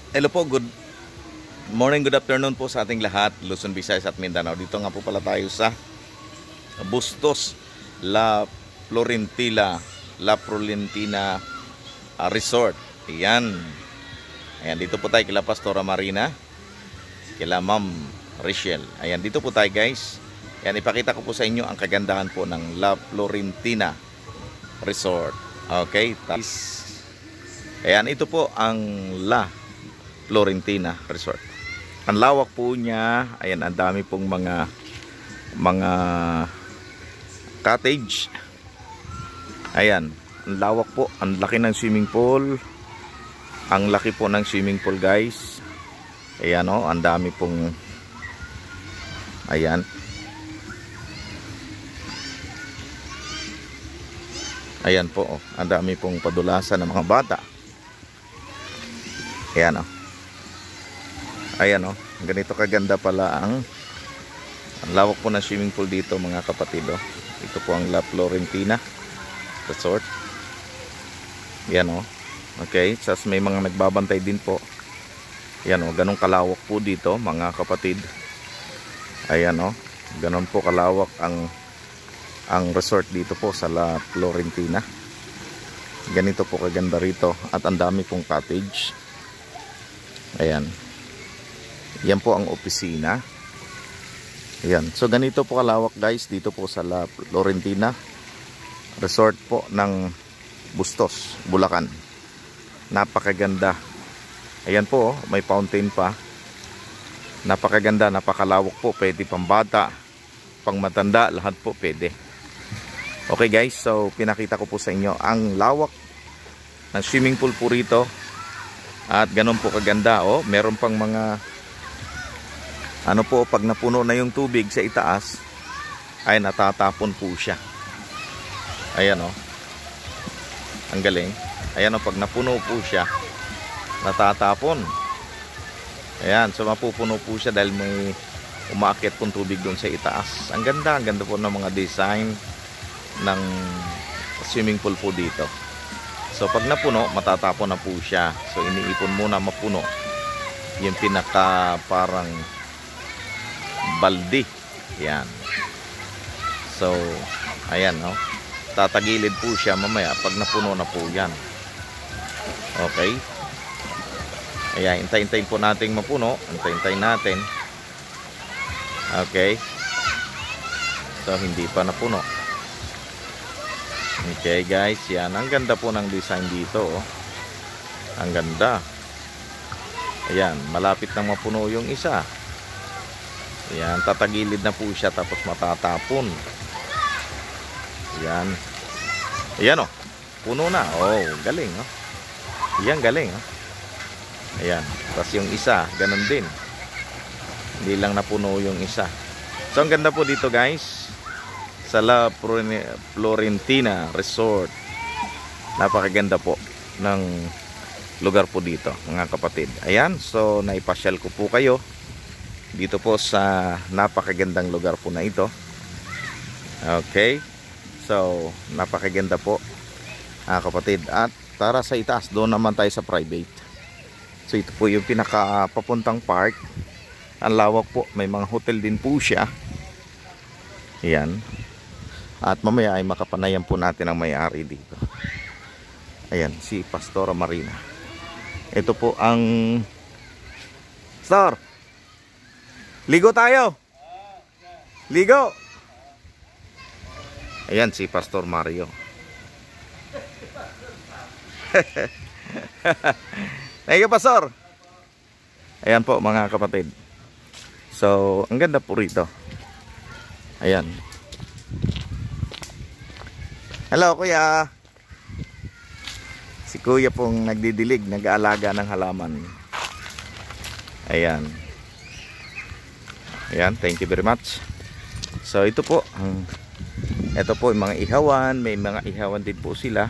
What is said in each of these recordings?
Hello po, good morning, good afternoon po sa ating lahat, Luzon, Visayas at Mindanao. Dito nga po pala tayo sa Bustos La Florentina Resort. Ayan. Ayan, dito po tayo kila Pastora Marina, kila Ma'am Rachel. Ayan, dito po tayo guys. Ayan, ipakita ko po sa inyo ang kagandahan po ng La Florentina Resort. Okay, ayan, ito po ang La Florentina Resort. Ang lawak po niya, ayan, ang dami pong mga cottage. Ayan, ang lawak po, ang laki ng swimming pool. Ang laki po ng swimming pool, guys. Ayan oh, ang dami pong ayan. Ayan po, oh, ang dami pong padulasan ng mga bata. Ayan oh. Ayan oh, ganito kaganda pala ang lawak po ng swimming pool dito mga kapatid oh. Ito po ang La Florentina Resort. Ayan oh. Okay, sas may mga nagbabantay din po. Ayan oh, ganun kalawak po dito mga kapatid. Ayan oh, ganun po kalawak ang resort dito po sa La Florentina. Ganito po kaganda rito at ang dami pong cottage. Ayan. Yan po ang opisina. Ayan. So ganito po kalawak guys dito po sa La Florentina Resort po ng Bustos, Bulacan. Napakaganda. Ayan po, may fountain pa. Napakaganda, napakalawak po. Pwede pang bata, pang matanda, lahat po pwede. Okay guys, so pinakita ko po sa inyo ang lawak ng swimming pool po rito. At ganun po kaganda. Oh, meron pang mga ano po, pag napuno na yung tubig sa itaas ay natatapon po siya. Ayan oh. Ang galing. Ayan oh, pag napuno po siya natatapon. Ayan, so mapupuno po siya dahil may umaakyat pong tubig doon sa itaas. Ang ganda po ng mga design ng swimming pool po dito. So pag napuno, matatapon na po siya. So iniipon muna mapuno yung pinaka parang balde. Yan. So ayan no. Tatagilid po siya mamaya pag napuno na po yan. Okay. Ayan, hintayin po nating mapuno. Hintayin natin. Okay. So hindi pa napuno. Okay guys, yan. Ang ganda po ng design dito oh. Ang ganda. Ayan, malapit na mapuno yung isa. Ayan, tatagilid na po siya tapos matatapon. Ayan. Ayan oh, puno na. Oh, galing oh. Ayan, galing oh. Ayan, tapos yung isa, ganun din. Hindi lang napuno yung isa. So ang ganda po dito guys sa La Florentina Resort. Napakaganda po ng lugar po dito mga kapatid. Ayan, so naipasyal ko po kayo dito po sa napakagandang lugar po na ito. Okay, so napakaganda po mga kapatid. At tara sa itaas, doon naman tayo sa private. So ito po yung pinaka papuntang park. Ang lawak po, may mga hotel din po siya. Ayan. At mamaya ay makapanayan po natin ang may-ari dito. Ayan, si Pastora Marina. Ito po ang Pastor, ligo tayo. Ligo. Ayan si Pastor Mario. Thank you, Pastor. Ayan po mga kapatid. So, ang ganda po rito. Ayan. Hello, Kuya. Si Kuya pong nagdidilig, nag-aalaga ng halaman. Ayan. Ayan, thank you very much. So, ito po. Ito po yung mga ihawan. May mga ihawan din po sila.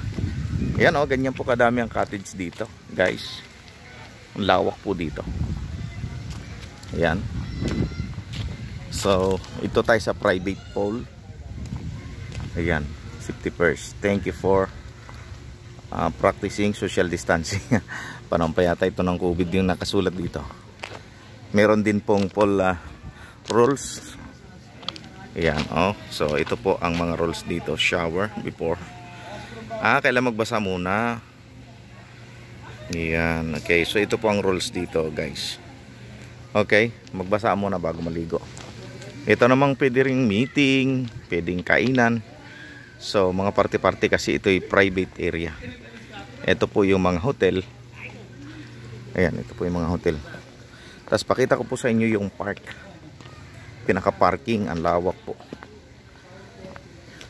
Ayan o, ganyan po kadami ang cottage dito, guys. Ang lawak po dito. Ayan. So, ito tayo sa private pool. Ayan, safety first. Thank you for practicing social distancing. Panahon pa yata ito ng COVID yung nakasulat dito. Meron din pong pool rules. Ayan, oh. So ito po ang mga rules dito. Shower before. Kailan magbasa muna. Ayan, okay. So ito po ang rules dito, guys. Okay, magbasa muna bago maligo. Ito namang pwede ring meeting, pwedeng kainan. So mga party-party kasi ito ay private area. Ito po yung mga hotel. Ayan, ito po yung mga hotel. Tapos pakita ko po sa inyo yung park. Pinaka-parking, ang lawak po.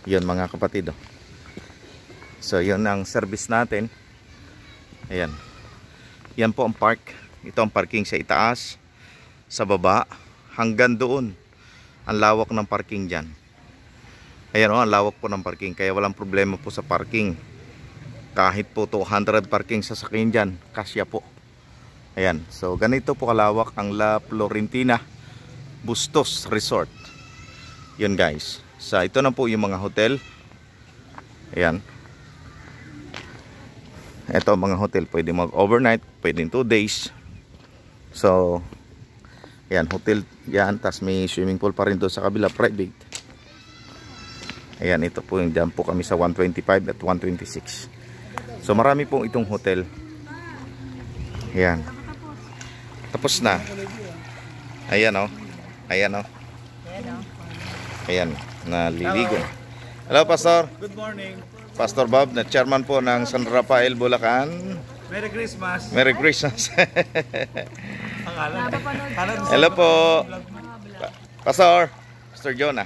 Yun mga kapatid. So yun ang service natin. Ayan. Yan po ang park. Ito ang parking sa itaas, sa baba, hanggang doon. Ang lawak ng parking dyan. Ayan o, ang lawak po ng parking. Kaya walang problema po sa parking. Kahit po 200 parking sasakyan dyan, kasya po. Ayan, so ganito po kalawak ang La Florentina Bustos Resort. Yun guys. So ito na po yung mga hotel. Ayan. Ito mga hotel, pwede mag overnight, pwede 2 days. So ayan, hotel yan. Tapos may swimming pool pa rin doon sa kabila, private. Ayan, ito po yung dyan po kami sa 125 at 126. So marami pong itong hotel. Ayan. Tapos na. Ayan o. Ayan o. Ayan. Naliligo. Hello, Pastor. Good morning. Pastor Bob, na chairman po ng San Rafael, Bulacan. Merry Christmas. Merry Christmas. Hello Hello po. Pastor. Pastor Jonah.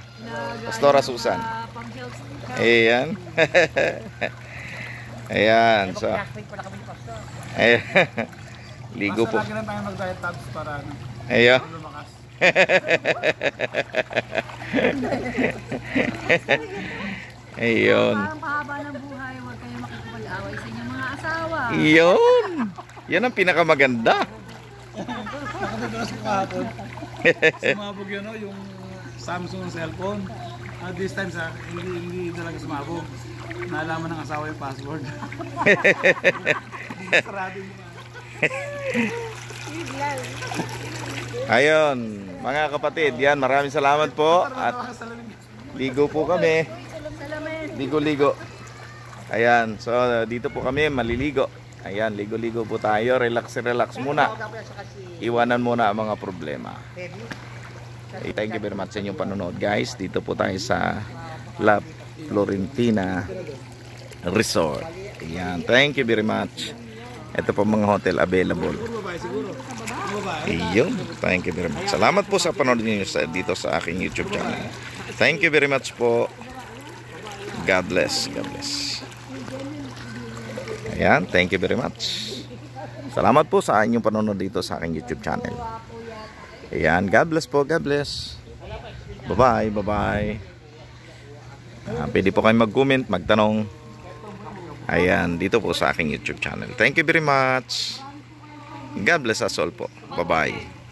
Pastora Susan. Ayan. Ayan. So. Ayan. Ligo po. Lagi lang tayo mag-diet tabs para Ayan. lumakas. Ayun. Parang pahaba ng buhay, huwag kayo makikipag-away sa inyong mga asawa. Yun. Yan ang pinakamaganda. Nakadalas ko kahapon. Sumabog yun, no? Yung Samsung cellphone. At this time, hindi talaga sumabog. Nalaman ng asawa yung password. Sarado yung Ayun, mga kapatid, yan, maraming salamat po. At ligo po kami. Ligo-ligo. Ayan, so dito po kami maliligo. Ayan, ligo-ligo po tayo. Relax muna. Iwanan muna ang mga problema. Thank you very much sa inyong panonood, guys. Dito po tayo sa La Florentina Resort. Ayan, thank you very much. Ito po mga hotel available. Ayun, thank you very much. Salamat po sa panonood niyo dito sa aking YouTube channel. Thank you very much po. God bless. God bless. Ayan, thank you very much. Salamat po sa inyong panonood dito sa aking YouTube channel. Ayan, God bless po. God bless. Bye-bye. Bye-bye. Pwede po kayo mag-comment, magtanong. Ayan, dito po sa aking YouTube channel. Thank you very much. God bless us all po. Bye-bye.